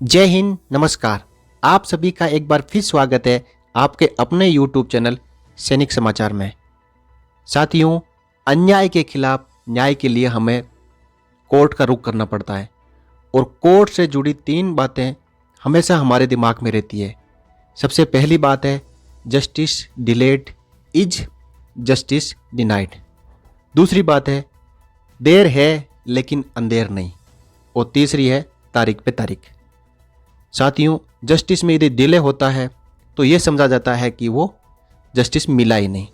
जय हिंद, नमस्कार। आप सभी का एक बार फिर स्वागत है आपके अपने YouTube चैनल सैनिक समाचार में। साथियों, अन्याय के खिलाफ न्याय के लिए हमें कोर्ट का रुख करना पड़ता है और कोर्ट से जुड़ी 3 बातें हमेशा हमारे दिमाग में रहती है। सबसे पहली बात है justice delayed is justice denied. दूसरी बात है देर है लेकिन अंधेर नहीं, और तीसरी है तारीख पे तारीख। साथियों, जस्टिस में यदि डिले होता है तो ये समझा जाता है कि वो जस्टिस मिला ही नहीं।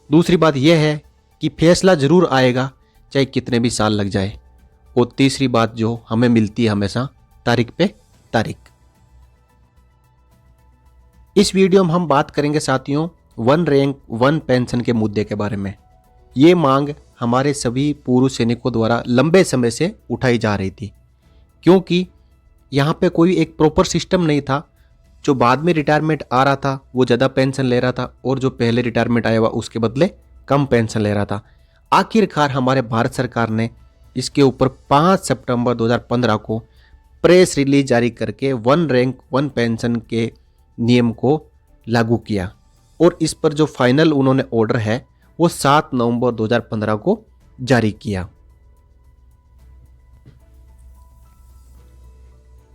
दूसरी बात यह है कि फैसला ज़रूर आएगा चाहे कितने भी साल लग जाए। और तीसरी बात जो हमें मिलती है हमेशा तारीख पे तारीख। इस वीडियो में हम बात करेंगे साथियों वन रैंक वन पेंशन के मुद्दे के बारे में। ये मांग हमारे सभी पूर्व सैनिकों द्वारा लंबे समय से उठाई जा रही थी, क्योंकि यहाँ पे कोई एक प्रॉपर सिस्टम नहीं था। जो बाद में रिटायरमेंट आ रहा था वो ज़्यादा पेंशन ले रहा था और जो पहले रिटायरमेंट आया हुआ उसके बदले कम पेंशन ले रहा था। आखिरकार हमारे भारत सरकार ने इसके ऊपर 5 सितंबर 2015 को प्रेस रिलीज जारी करके वन रैंक वन पेंशन के नियम को लागू किया और इस पर जो फाइनल उन्होंने ऑर्डर है वो 7 नवंबर 2015 को जारी किया।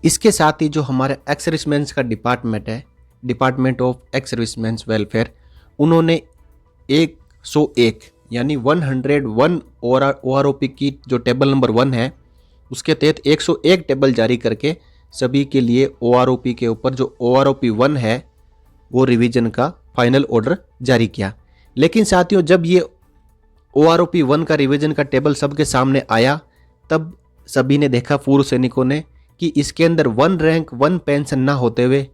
इसके साथ ही जो हमारे एक्स सर्विसमैन का डिपार्टमेंट है, department of ex serviceman welfare, उन्होंने 101 यानी 101 OROP की जो टेबल नंबर 1 है उसके तहत 101 टेबल जारी करके सभी के लिए OROP के ऊपर जो OROP 1 है वो रिवीजन का फाइनल ऑर्डर जारी किया। लेकिन साथियों, जब ये OROP 1 का रिवीजन का टेबल सबके सामने आया तब सभी ने देखा, पूर्व सैनिकों ने, कि इसके अंदर वन रैंक वन पेंशन ना होते हुए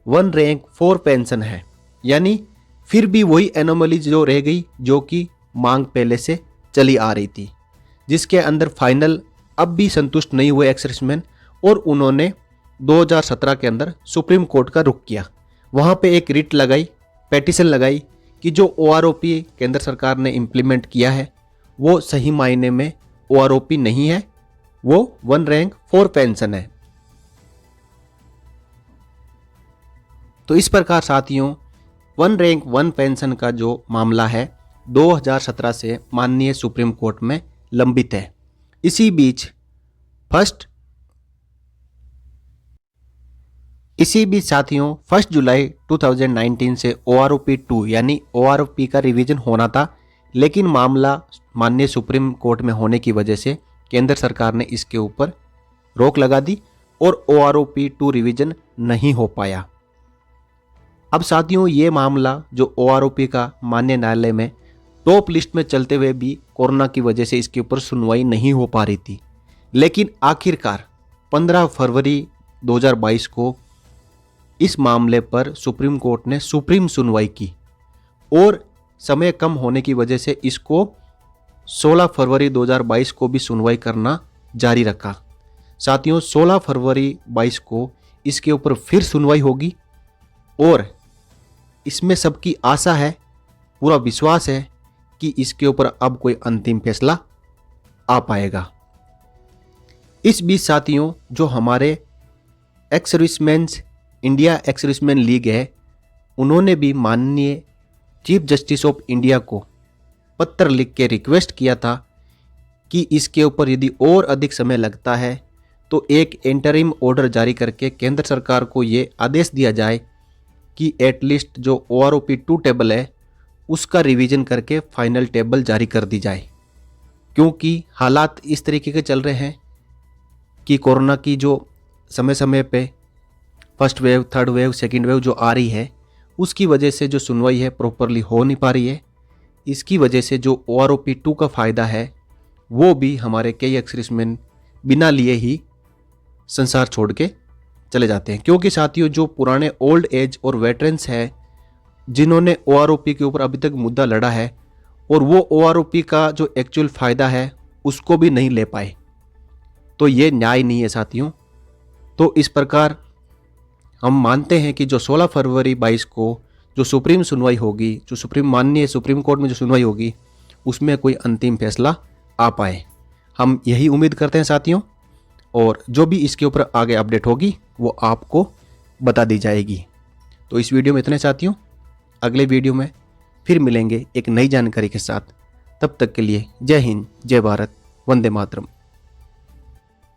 1 रैंक 4 पेंशन है। यानी फिर भी वही एनोमली जो रह गई जो कि मांग पहले से चली आ रही थी, जिसके अंदर फाइनल अब भी संतुष्ट नहीं हुए एक्स सर्विसमैन और उन्होंने 2017 के अंदर सुप्रीम कोर्ट का रुख किया। वहाँ पे एक रिट लगाई, पेटिशन लगाई कि जो OROP केंद्र सरकार ने इम्प्लीमेंट किया है वो सही मायने में OROP नहीं है, वो 1 रैंक 4 पेंशन है। तो इस प्रकार साथियों 1 रैंक 1 पेंशन का जो मामला है 2017 से माननीय सुप्रीम कोर्ट में लंबित है। इसी बीच साथियों 1 जुलाई 2019 से OROP 2 यानी OROP का रिवीजन होना था, लेकिन मामला माननीय सुप्रीम कोर्ट में होने की वजह से केंद्र सरकार ने इसके ऊपर रोक लगा दी और OROP 2 रिवीजन नहीं हो पाया। अब साथियों ये मामला जो OROP का माननीय न्यायालय में टॉप लिस्ट में चलते हुए भी कोरोना की वजह से इसके ऊपर सुनवाई नहीं हो पा रही थी, लेकिन आखिरकार 15 फरवरी 2022 को इस मामले पर सुप्रीम कोर्ट ने सुप्रीम सुनवाई की और समय कम होने की वजह से इसको 16 फरवरी 2022 को भी सुनवाई करना जारी रखा। साथियों 16 फरवरी 22 को इसके ऊपर फिर सुनवाई होगी और इसमें सबकी आशा है, पूरा विश्वास है कि इसके ऊपर अब कोई अंतिम फैसला आ पाएगा। इस बीच साथियों जो हमारे ex serviceman India ex serviceman league है, उन्होंने भी माननीय चीफ जस्टिस ऑफ इंडिया को पत्र लिख के रिक्वेस्ट किया था कि इसके ऊपर यदि और अधिक समय लगता है तो एक इंटरिम ऑर्डर जारी करके केंद्र सरकार को ये आदेश दिया जाए कि एटलीस्ट जो OROP 2 टेबल है उसका रिवीजन करके फाइनल टेबल जारी कर दी जाए, क्योंकि हालात इस तरीके के चल रहे हैं कि कोरोना की जो समय समय पे first wave, third wave, second wave जो आ रही है उसकी वजह से जो सुनवाई है प्रॉपरली हो नहीं पा रही है। इसकी वजह से जो OROP 2 का फ़ायदा है वो भी हमारे कई एक्स सर्विसमैन बिना लिए ही संसार छोड़ के चले जाते हैं, क्योंकि साथियों जो पुराने ओल्ड एज और वेटरन्स हैं जिन्होंने OROP के ऊपर अभी तक मुद्दा लड़ा है और वो OROP का जो एक्चुअल फ़ायदा है उसको भी नहीं ले पाए, तो ये न्याय नहीं है साथियों। तो इस प्रकार हम मानते हैं कि जो 16 फरवरी 22 को जो सुप्रीम सुनवाई होगी, जो माननीय सुप्रीम कोर्ट में जो सुनवाई होगी उसमें कोई अंतिम फैसला आ पाए, हम यही उम्मीद करते हैं साथियों। और जो भी इसके ऊपर आगे अपडेट होगी वो आपको बता दी जाएगी। तो इस वीडियो में इतने साथियों, अगले वीडियो में फिर मिलेंगे एक नई जानकारी के साथ। तब तक के लिए जय हिंद, जय भारत, वंदे मातरम।